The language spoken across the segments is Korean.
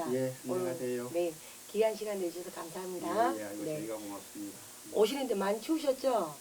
반갑습니다. 예, 안녕하세요. 네, 귀한 시간 내주셔서 감사합니다. 예, 예, 아이고, 네. 저희가 고맙습니다. 오시는데 많이 추우셨죠?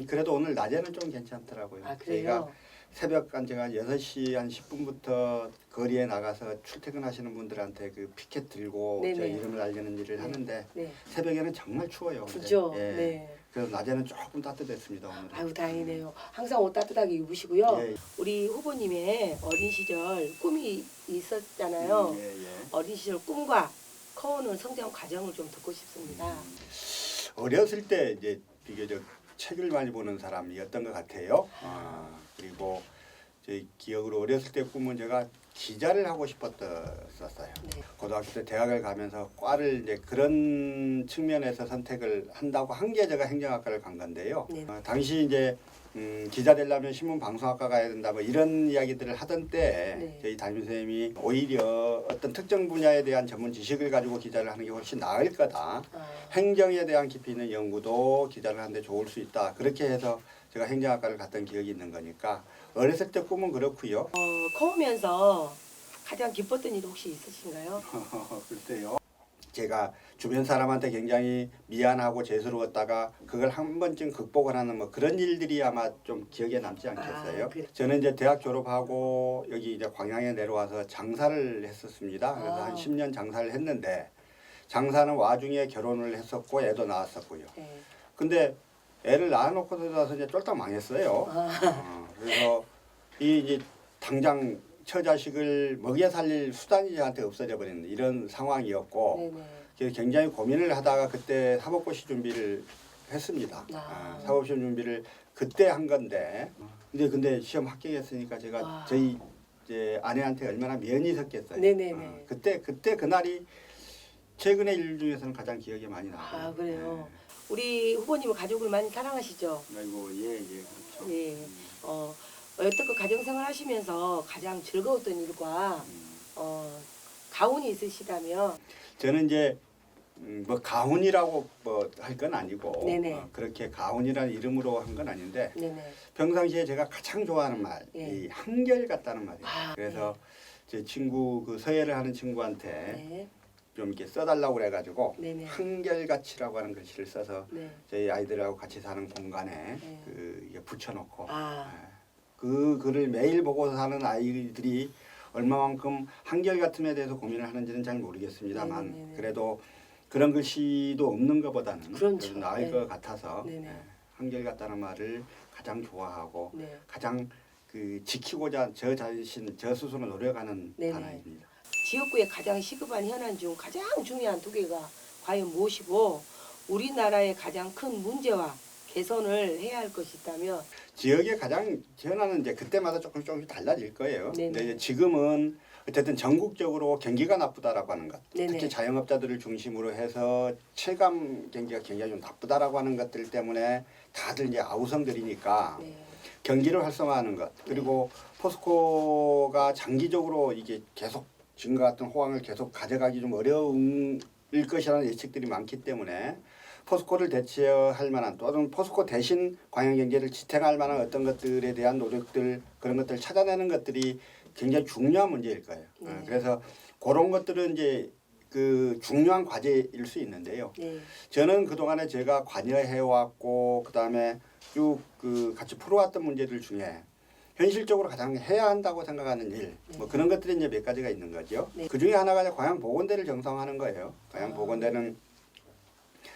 그래도 오늘 낮에는 좀 괜찮더라고요. 아, 저희가 그래요? 새벽 한 제가 6시 한 10분부터 거리에 나가서 출퇴근하시는 분들한테 그 피켓 들고 네네. 저 이름을 알리는 일을 네. 하는데 네. 새벽에는 정말 추워요. 근데. 그죠? 예. 네. 그래서 낮에는 조금 따뜻했습니다 오늘. 아유, 다행이네요. 항상 옷 따뜻하게 입으시고요. 예. 우리 후보님의 어린 시절 꿈이 있었잖아요. 예, 예. 어린 시절 꿈과 커오는 성장 과정을 좀 듣고 싶습니다. 어렸을 때 이제 비교적 책을 많이 보는 사람이었던 것 같아요. 그리고 제 기억으로 어렸을 때 꿈은 제가 기자를 하고 싶었었어요. 네. 고등학교 때 대학을 가면서 과를 이제 그런 측면에서 선택을 한다고 한 게 제가 행정학과를 간 건데요. 네. 당시 이제 기자 되려면 신문 방송학과 가야 된다 뭐 이런 이야기들을 하던 때 네. 저희 담임 선생님이 오히려 어떤 특정 분야에 대한 전문 지식을 가지고 기자를 하는 게 훨씬 나을 거다. 행정에 대한 깊이 있는 연구도 기자를 하는데 좋을 수 있다. 그렇게 해서 제가 행정학과를 갔던 기억이 있는 거니까 어렸을 때 꿈은 그렇고요. 커오면서 가장 기뻤던 일 혹시 있으신가요? 글쎄요. 제가 주변 사람한테 굉장히 미안하고 죄스러웠다가 그걸 한 번쯤 극복을 하는 뭐 그런 일들이 아마 좀 기억에 남지 않겠어요. 그래. 저는 이제 대학 졸업하고 여기 이제 광양에 내려와서 장사를 했었습니다. 그래서 한 10년 장사를 했는데 장사는 와중에 결혼을 했었고 애도 낳았었고요. 네. 근데 애를 낳아놓고 나서 이제 쫄딱 망했어요. 그래서 이 이제 당장 처자식을 먹여 살릴 수단이 저한테 없어져 버리는 이런 상황이었고 네네. 그래서 굉장히 고민을 하다가 그때 사법고시 준비를 했습니다. 사법시험 준비를 그때 한 건데 근데 시험 합격했으니까 제가 저희 이제 아내한테 얼마나 면이 섰겠어요. 네네네. 그때 그날이 최근의 일 중에서는 가장 기억에 많이 나요. 아, 그래요. 우리 후보님은 가족을 많이 사랑하시죠? 아이고 예 그렇죠. 예. 여태껏 가정생활 하시면서 가장 즐거웠던 일과 가훈이 있으시다면 저는 이제 뭐 가훈이라고 뭐 할 건 아니고 네네. 그렇게 가훈이라는 이름으로 한 건 아닌데 네네. 평상시에 제가 가장 좋아하는 말, 이 한결같다는 말이에요. 그래서 제 친구 그 서예를 하는 친구한테 네. 좀 이렇게 써달라고 그래가지고 네네. 한결같이라고 하는 글씨를 써서 네. 저희 아이들하고 같이 사는 공간에 네. 그 이게 붙여놓고 아. 그 글을 매일 보고 사는 아이들이 얼마만큼 한결같음에 대해서 고민을 하는지는 잘 모르겠습니다만 네네네. 그래도 그런 글씨도 없는 것보다는 그렇죠. 그래도 나을 네. 것 같아서 네네. 한결같다는 말을 가장 좋아하고 네. 가장 그 지키고자 저 스스로 노력하는 네네. 단어입니다. 지역구에 가장 시급한 현안 중 가장 중요한 두 개가 과연 무엇이고 우리나라의 가장 큰 문제와 개선을 해야 할 것이 있다면 지역의 가장 현안은 이제 그때마다 조금씩 달라질 거예요. 네네. 근데 이제 지금은 어쨌든 전국적으로 경기가 나쁘다라고 하는 것, 네네. 특히 자영업자들을 중심으로 해서 체감 경기가 굉장히 좀 나쁘다라고 하는 것들 때문에 다들 이제 아우성들이니까 네. 경기를 활성화하는 것, 그리고 포스코가 장기적으로 이게 계속 지금과 같은 호황을 계속 가져가기 좀 어려울 것이라는 예측들이 많기 때문에 포스코를 대체할 만한 또는 포스코 대신 광양경제를 지탱할 만한 어떤 것들에 대한 노력들 그런 것들을 찾아내는 것들이 굉장히 중요한 문제일 거예요. 그래서 그런 것들은 이제 그 중요한 과제일 수 있는데요. 네. 저는 그동안에 제가 관여해 왔고 그다음에 쭉 그 같이 풀어왔던 문제들 중에 현실적으로 가장 해야 한다고 생각하는 일, 뭐 그런 것들이 이제 몇 가지가 있는 거죠. 네. 그 중에 하나가 이제 광양보건대를 정상화하는 거예요. 광양보건대는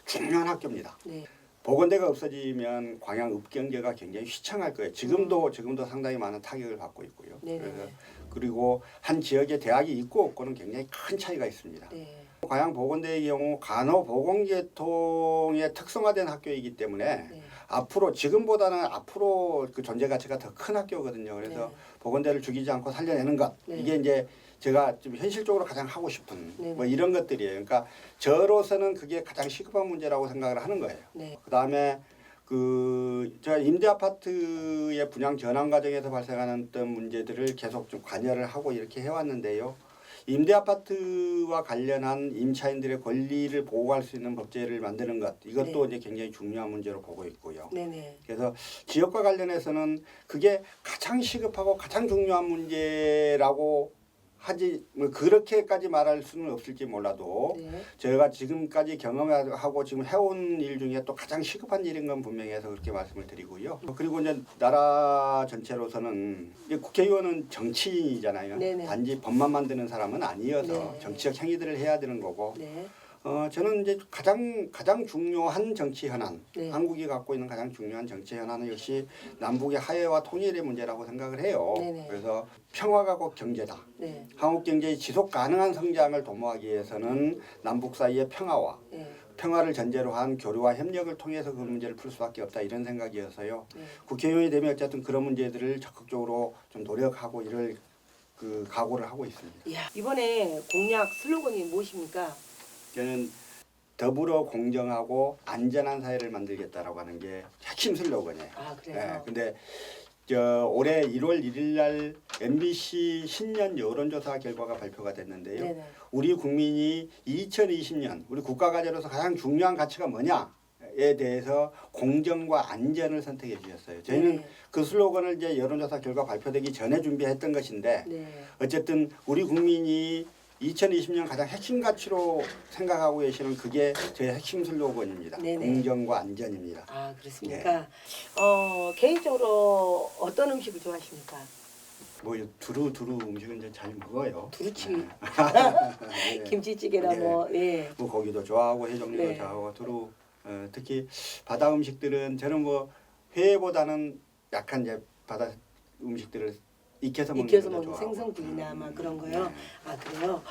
중요한 학교입니다. 네. 보건대가 없어지면 광양 읍경제가 굉장히 휘청할 거예요. 지금도 상당히 많은 타격을 받고 있고요. 네네. 그래서 그리고 한 지역에 대학이 있고 없고는 굉장히 큰 차이가 있습니다. 네. 광양보건대의 경우 간호보건계통의 특성화된 학교이기 때문에 네. 앞으로 지금보다는 앞으로 그 존재 가치가 더 큰 학교거든요. 그래서 네. 보건대를 죽이지 않고 살려내는 것 네. 이게 이제 제가 좀 현실적으로 가장 하고 싶은 네. 뭐 이런 것들이에요. 그러니까 저로서는 그게 가장 시급한 문제라고 생각을 하는 거예요. 네. 그다음에 제가 임대 아파트의 분양 전환 과정에서 발생하는 어떤 문제들을 계속 좀 관여를 하고 이렇게 해왔는데요. 임대 아파트와 관련한 임차인들의 권리를 보호할 수 있는 법제를 만드는 것 이것도 이제 굉장히 중요한 문제로 보고 있고요. 네네. 그래서 지역과 관련해서는 그게 가장 시급하고 가장 중요한 문제라고 하지 뭐 그렇게까지 말할 수는 없을지 몰라도 네. 제가 지금까지 경험하고 지금 해온 일 중에 또 가장 시급한 일인 건 분명해서 그렇게 말씀을 드리고요. 그리고 이제 나라 전체로서는 이제 국회의원은 정치인이잖아요. 네네. 단지 법만 만드는 사람은 아니어서 네. 정치적 행위들을 해야 되는 거고 네. 저는 이제 가장 중요한 정치 현안, 네. 한국이 갖고 있는 가장 중요한 정치 현안은 역시 남북의 화해와 통일의 문제라고 생각을 해요. 네네. 그래서 평화가 곧 경제다. 네. 한국 경제의 지속 가능한 성장을 도모하기 위해서는 남북 사이의 평화와 네. 평화를 전제로 한 교류와 협력을 통해서 그 문제를 풀 수밖에 없다 이런 생각이어서요. 네. 국회의원이 되면 어쨌든 그런 문제들을 적극적으로 좀 노력하고 이럴 그 각오를 하고 있습니다. 이야, 이번에 공약 슬로건이 무엇입니까? 저는 더불어 공정하고 안전한 사회를 만들겠다라고 하는 게 핵심 슬로건이에요. 아, 그래요? 근데 올해 1월 1일 날 MBC 신년 여론조사 결과가 발표가 됐는데요. 네네. 우리 국민이 2020년 우리 국가가제로서 가장 중요한 가치가 뭐냐에 대해서 공정과 안전을 선택해 주셨어요. 저희는 네. 그 슬로건을 이제 여론조사 결과 발표되기 전에 준비했던 것인데 네. 어쨌든 우리 국민이 2020년 가장 핵심 가치로 생각하고 계시는 그게 저의 핵심 슬로건입니다. 네네. 공정과 안전입니다. 아, 그렇습니까? 개인적으로 어떤 음식을 좋아하십니까? 뭐 두루 음식은 이제 잘 먹어요. 두루치기. 네. 김치찌개나 네. 뭐, 예. 뭐 고기도 좋아하고 해종류도 네. 좋아하고 두루 특히 바다 음식들은 저는 뭐 회보다는 약간 이제 바다 음식들을 익혀서 먹는 익혀서 걸 먹는 좋아하고. 생선구이나 막 그런 거요. 네. 아, 그래요?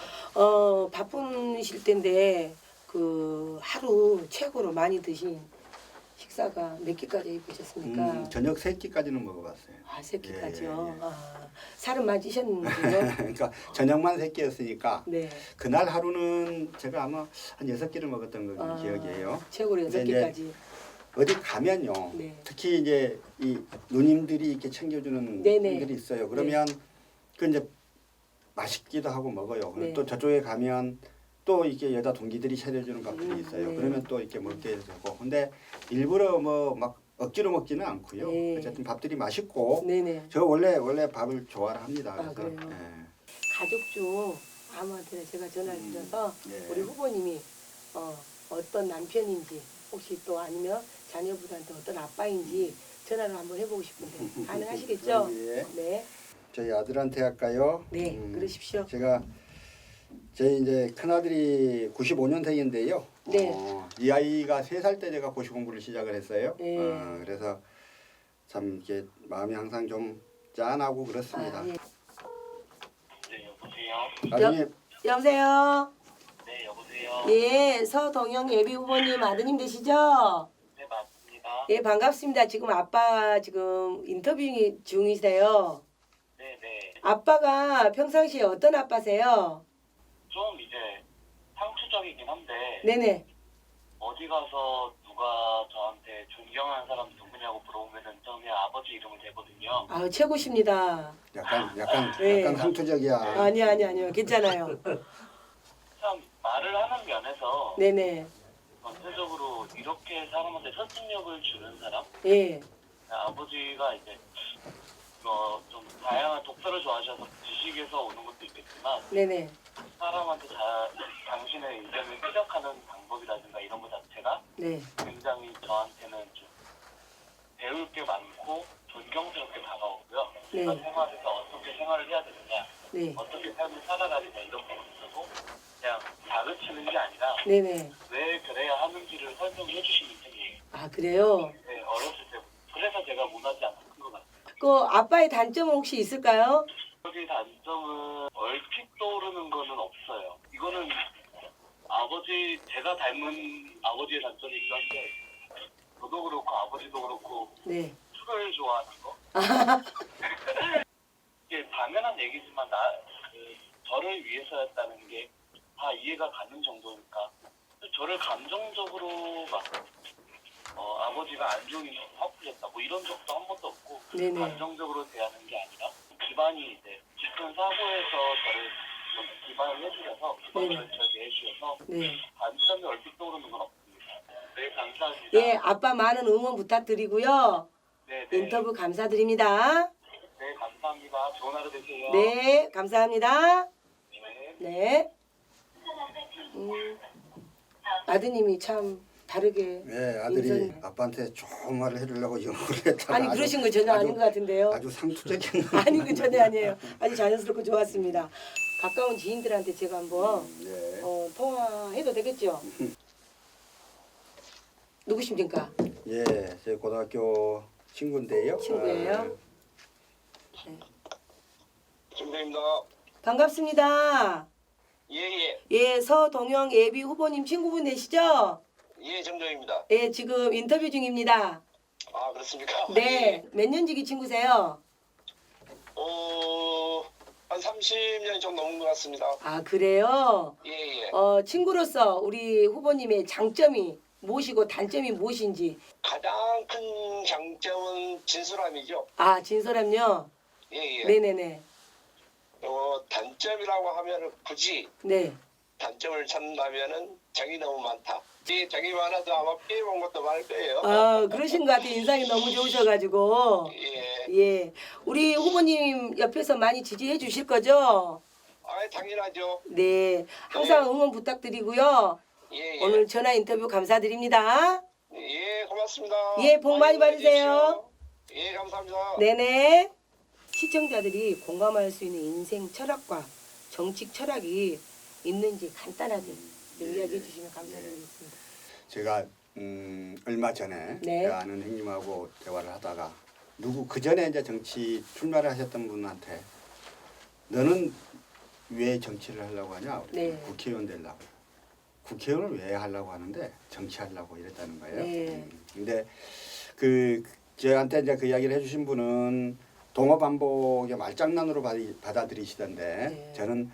바쁘실 텐데 그 하루 최고로 많이 드신 식사가 몇 끼까지 입으셨습니까? 저녁 3끼까지는 먹어봤어요. 아, 세 끼까지요. 예, 예, 예. 아, 살은 많이 찌셨는데요? 그러니까 저녁만 3끼였으니까 네. 그날 하루는 제가 아마 한 6끼를 먹었던 거 기억이에요. 최고로 근데 6끼까지. 어디 가면요. 네. 특히 이제 이 누님들이 이렇게 챙겨주는 네네. 분들이 있어요. 그러면 그 이제 맛있기도 하고 먹어요. 네. 또 저쪽에 가면 또 이렇게 여자 동기들이 차려주는 밥들이 있어요. 네. 그러면 또 이렇게 먹게 되고. 근데 일부러 뭐 막 억지로 먹지는 않고요. 네. 어쨌든 밥들이 맛있고. 네네. 저 원래 밥을 좋아를 합니다. 아, 그래서 그래요? 가족 중 아무한테나 제가 전화를 드려서 예. 우리 후보님이 어떤 남편인지 혹시 또 아니면 자녀분한테 어떤 아빠인지 전화를 한번 해보고 싶은데 가능하시겠죠? 예. 네. 저희 아들한테 할까요? 네, 그러십시오. 제가 제 이제 큰 아들이 95년생인데요. 네. 이 아이가 3살 때 제가 고시 공부를 시작을 했어요. 네. 그래서 참 이렇게 마음이 항상 좀 짠하고 그렇습니다. 아, 예. 네, 여보세요? 나중에 여보세요? 네, 여보세요? 예, 서동영 예비 후보님 아드님 되시죠? 네, 맞습니다. 예, 반갑습니다. 지금 아빠 지금 인터뷰 중이세요. 네, 네. 아빠가 평상시에 어떤 아빠세요? 좀 이제 상투적이긴 한데 네네. 어디 가서 누가 저한테 존경하는 사람 누구냐고 물어보면은 저는 아버지 이름을 대거든요. 아, 최고십니다. 약간 상투적이야. 아니요. 괜찮아요. 참 말을 하는 면에서 네네. 전체적으로 이렇게 사람한테 설득력을 주는 사람? 예. 아버지가 이제 좀 다양한 독서를 좋아하셔서 지식에서 오는 것도 있겠지만 네네. 사람한테 당신의 의견을 피력하는 방법이라든가 이런 것 자체가 네. 굉장히 저한테는 좀 배울 게 많고 존경스럽게 다가오고요. 네. 제가 생활에서 어떻게 생활을 해야 되느냐, 네. 어떻게 삶을 살아가느냐 이런 부분들도 그냥 다그치는 게 아니라 네네. 왜 그래야 하는지를 설명해 주시는 편이에요. 아, 그래요? 네, 어렸을 때. 그래서 제가 모나지 않았던 것 같아요. 그 아빠의 단점은 혹시 있을까요? 여기 단점은 얼핏 떠오르는 거는 없어요. 이거는 제가 닮은 아버지의 단점이기도 한데 저도 그렇고 아버지도 그렇고 네. 술을 좋아하는 거. 이게 당연한 얘기지만 저를 위해서였다는 게 다 이해가 가는 정도니까 저를 감정적으로 막 아버지가 안 좋은 일이 확 풀렸다 뭐 이런 적도 한 번도 없고 네네. 감정적으로 대하는 게 아니라 기반이 이제 깊은 사고에서 저를 좀 기반을 해주셔서 기반을 저에게 해주셔서 네. 단점이 얼핏 떠오르는 건 없습니다. 네, 감사합니다. 예, 아빠 많은 응원 부탁드리고요. 네, 인터뷰 감사드립니다. 네, 감사합니다. 좋은 하루 되세요. 네, 감사합니다. 네. 아드님이 참 다르게 네, 아들이 인선- 아빠한테 좋은 말을 해주려고 영어를 했다가 아니 그러신 거 전혀 아닌 것 같은데요. 아주 상투적인 아니 그 전혀 아니에요. 아주 자연스럽고 좋았습니다. 가까운 지인들한테 제가 한번 네. 통화해도 되겠죠? 누구십니까? 예, 제 고등학교 친구인데요. 친구예요? 김대입니다. 반갑습니다. 예예. 예, 서동영 예비 후보님 친구분 되시죠? 예, 정정입니다. 예, 지금 인터뷰 중입니다. 아 그렇습니까? 네, 몇 년 지기 친구세요? 한 30년 정도 넘은 것 같습니다. 아, 그래요? 예예. 친구로서 우리 후보님의 장점이 무엇이고 단점이 무엇인지. 가장 큰 장점은 진솔함이죠. 아, 진솔함요? 예예. 네네네. 단점이라고 하면은 굳이 네. 단점을 찾는다면은 정이 너무 많다. 이 정이 많아서 아마 피해본 것도 많을 거예요. 그러신 것 같아요. 인상이 너무 좋으셔가지고. 예. 예. 우리 후보님 옆에서 많이 지지해 주실 거죠? 아 당연하죠. 네. 항상 응원 부탁드리고요. 예예. 오늘 전화 인터뷰 감사드립니다. 예 고맙습니다. 예, 복 많이 받으세요. 예 감사합니다. 네네. 시청자들이 공감할 수 있는 인생 철학과 정치 철학이 있는지 간단하게 좀 이야기해 주시면 감사드리겠습니다. 제가 얼마 전에 네. 제가 아는 형님하고 대화를 하다가 그 전에 이제 정치 출마를 하셨던 분한테 너는 왜 정치를 하려고 하냐? 네. 국회의원 되려고. 국회의원을 왜 하려고 하는데 정치하려고 이랬다는 거예요. 네. 근데 저한테 이제 그 이야기를 해주신 분은 동어반복의 말장난으로 받아들이시던데 네. 저는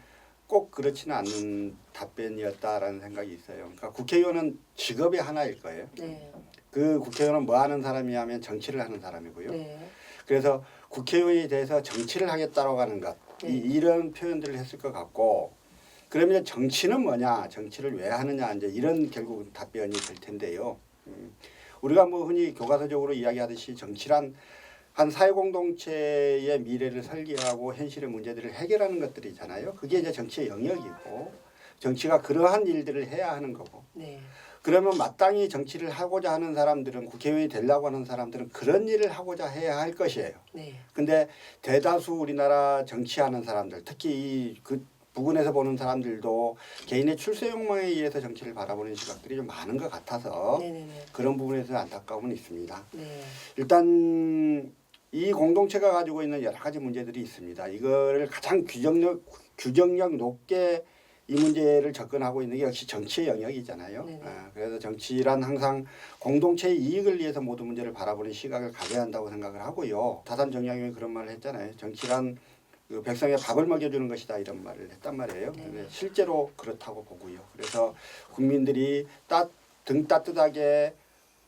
꼭 그렇지는 않는 답변이었다라는 생각이 있어요. 그러니까 국회의원은 직업의 하나일 거예요. 네. 그 국회의원은 뭐 하는 사람이냐면 정치를 하는 사람이고요. 네. 그래서 국회의원에 대해서 정치를 하겠다라고 하는 것 네. 이런 표현들을 했을 것 같고 그러면 정치는 뭐냐 정치를 왜 하느냐 이제 이런 결국 답변이 될 텐데요. 우리가 뭐 흔히 교과서적으로 이야기하듯이 정치란 한 사회공동체의 미래를 설계하고 현실의 문제들을 해결하는 것들이잖아요. 그게 이제 정치의 영역이고 정치가 그러한 일들을 해야 하는 거고 네. 그러면 마땅히 정치를 하고자 하는 사람들은 국회의원이 되려고 하는 사람들은 그런 일을 하고자 해야 할 것이에요. 네. 근데 대다수 우리나라 정치하는 사람들 특히 그 부근에서 보는 사람들도 개인의 출세 욕망에 의해서 정치를 바라보는 시각들이 좀 많은 것 같아서 네네네. 그런 부분에서 안타까움은 있습니다. 네. 일단 이 공동체가 가지고 있는 여러 가지 문제들이 있습니다. 이거를 가장 규정력 높게 이 문제를 접근하고 있는 게 역시 정치의 영역이잖아요. 네네. 그래서 정치란 항상 공동체의 이익을 위해서 모든 문제를 바라보는 시각을 가져야 한다고 생각을 하고요. 다산 정약용이 그런 말을 했잖아요. 정치란 그 백성에 밥을 먹여주는 것이다 이런 말을 했단 말이에요. 근데 실제로 그렇다고 보고요. 그래서 국민들이 등 따뜻하게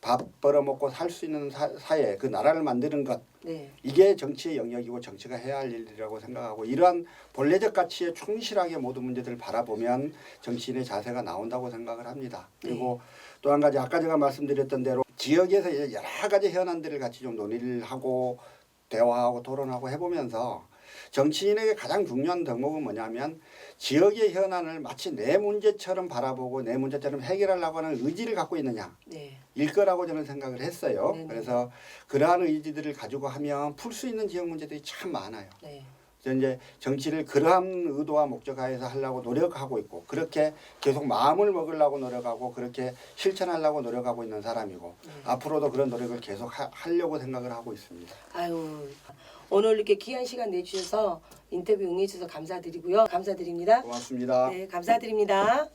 밥 벌어먹고 살 수 있는 사회, 그 나라를 만드는 것 네. 이게 정치의 영역이고 정치가 해야 할 일이라고 생각하고 이러한 본래적 가치에 충실하게 모든 문제들을 바라보면 정치인의 자세가 나온다고 생각을 합니다. 그리고 또 한 가지 아까 제가 말씀드렸던 대로 지역에서 이제 여러 가지 현안들을 같이 좀 논의를 하고 대화하고 토론하고 해보면서 정치인에게 가장 중요한 덕목은 뭐냐면 지역의 현안을 마치 내 문제처럼 바라보고 내 문제처럼 해결하려고 하는 의지를 갖고 있느냐 네. 일 거라고 저는 생각을 했어요. 네네. 그래서 그러한 의지들을 가지고 하면 풀 수 있는 지역 문제들이 참 많아요. 네. 그래서 이제 정치를 그러한 의도와 목적하에서 하려고 노력하고 있고 그렇게 계속 마음을 먹으려고 노력하고 그렇게 실천하려고 노력하고 있는 사람이고 앞으로도 그런 노력을 계속 하려고 생각을 하고 있습니다. 아유, 오늘 이렇게 귀한 시간 내주셔서 인터뷰 응해주셔서 감사드리고요. 감사드립니다. 고맙습니다. 네, 감사드립니다.